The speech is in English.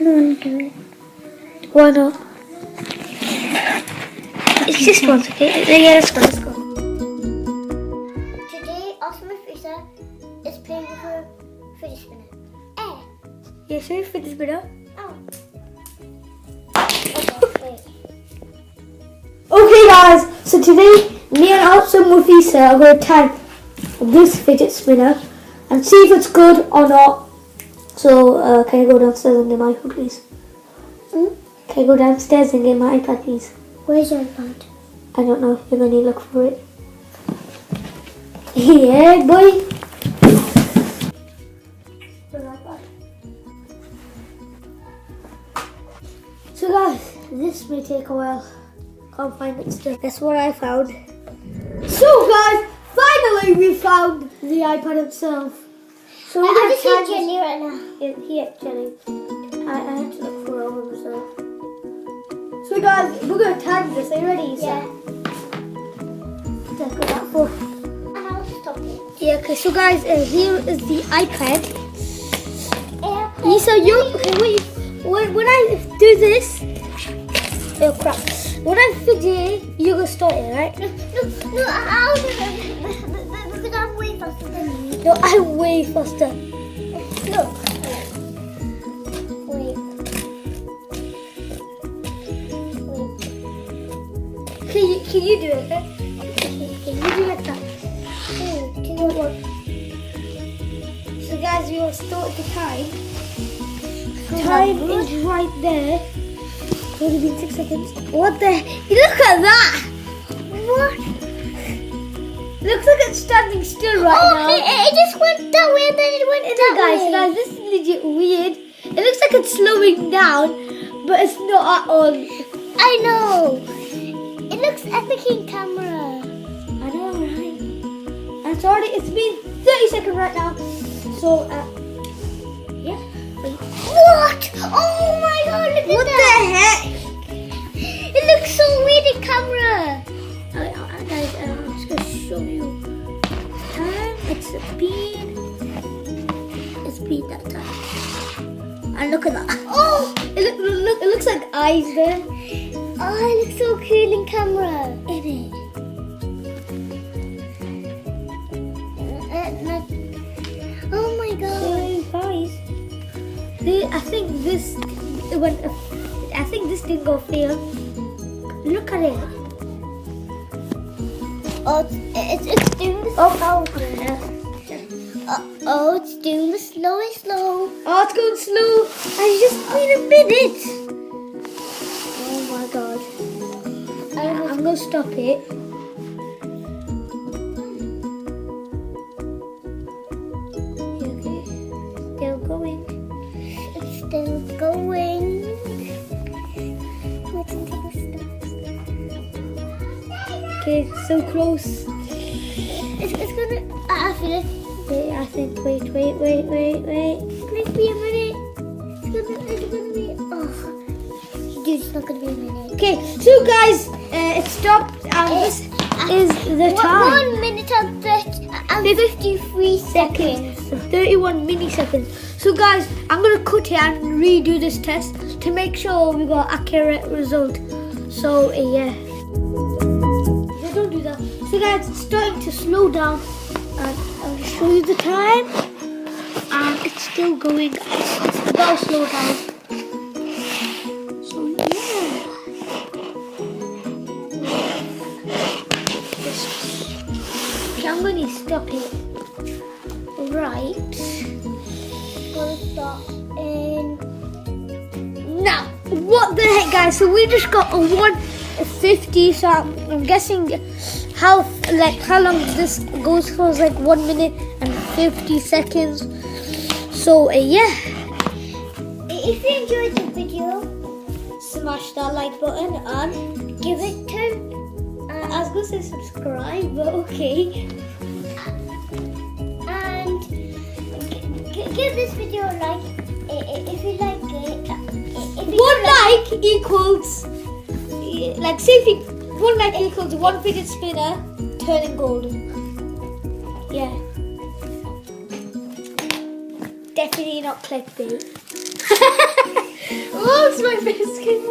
don't want to do it. Why not? It's just once, okay? Yeah, let's go, let's go. Today, Osman Fisa is playing with her fidget spinner. Yeah, show your fidget spinner. Oh. Okay, wait. Okay guys, so today me and Osman Mufisa are going to tag this fidget spinner and see if it's good or not. So can you go downstairs and get my iPad please? Can you go downstairs and get my iPad please? Where's your iPad? I don't know, you're going to look for it. Yeah boy. So guys, this may take a while. Can't find it still. That's what I found. So guys, finally we found the iPad itself. So we're I just gonna see Jenny right now. Here, Jenny. I had to look for all of them. So guys, we're gonna tag this. Are you ready? Yeah. Let's go that for. And I'll stop it. Yeah. Okay. So guys, here is the iPad. Airplane. So you okay? Wait. When I do this, oh crap! When I fidget, you're gonna start it, right? No, I'll do it because I'm way faster than you. No, I'm way faster. Look. Wait. Can you do it? Okay? Can you do it like that? 3, 2, 1. So guys, we will start the time. Time is right there. It's only been 6 seconds. What the? Look at that! What? Looks like it's standing still right now. It just went that way and then it went that way. Guys, this is legit weird. It looks like it's slowing down, but it's not at all. I know. It looks epic in camera. I know, right? I'm sorry, it's been 30 seconds right now. So, yeah. Wait. What? Oh my god, look at What that. the heck? It looks so weird in camera. Guys, I'm just gonna show you. Time, it's been that time. And look at that. Oh, It looks like eyes there. oh, it looks so cool in camera. In Oh my god. it. So guys, I think this didn't go fail. Look at it. Oh, it's doing the oh, it's doing the slow. Oh, it's going slow. I just need a minute. Oh my god. I'm gonna stop it. Okay. Still going. It's still going. Wait until it stops. Okay, so close. It's gonna. I feel it. Wait, I think. Wait. Please be a minute. It's gonna be. Oh, dude, it's not gonna be a minute. Okay, so guys, it stopped, and this is the time. 1 minute and 53 seconds. 31 milliseconds. So guys, I'm gonna cut it and redo this test to make sure we got accurate result. So yeah. Don't do that. So guys, it's starting to slow down, and I'll show you the time. And it's still going. It's about to slow down. So yeah. Okay, I'm going to stop it. Right. Gonna stop in. Now, what the heck, guys? So we just got a 150. So I'm guessing how long this goes for is like 1 minute and 50 seconds. So yeah. If you enjoyed the video, Smash that like button and give it 10. I was gonna say subscribe, but okay. And give this video a like if you like it. One like equals, like say if one like equals one fidget spinner turning golden. Yeah. Definitely not clickbait. Oh, it's my biscuit.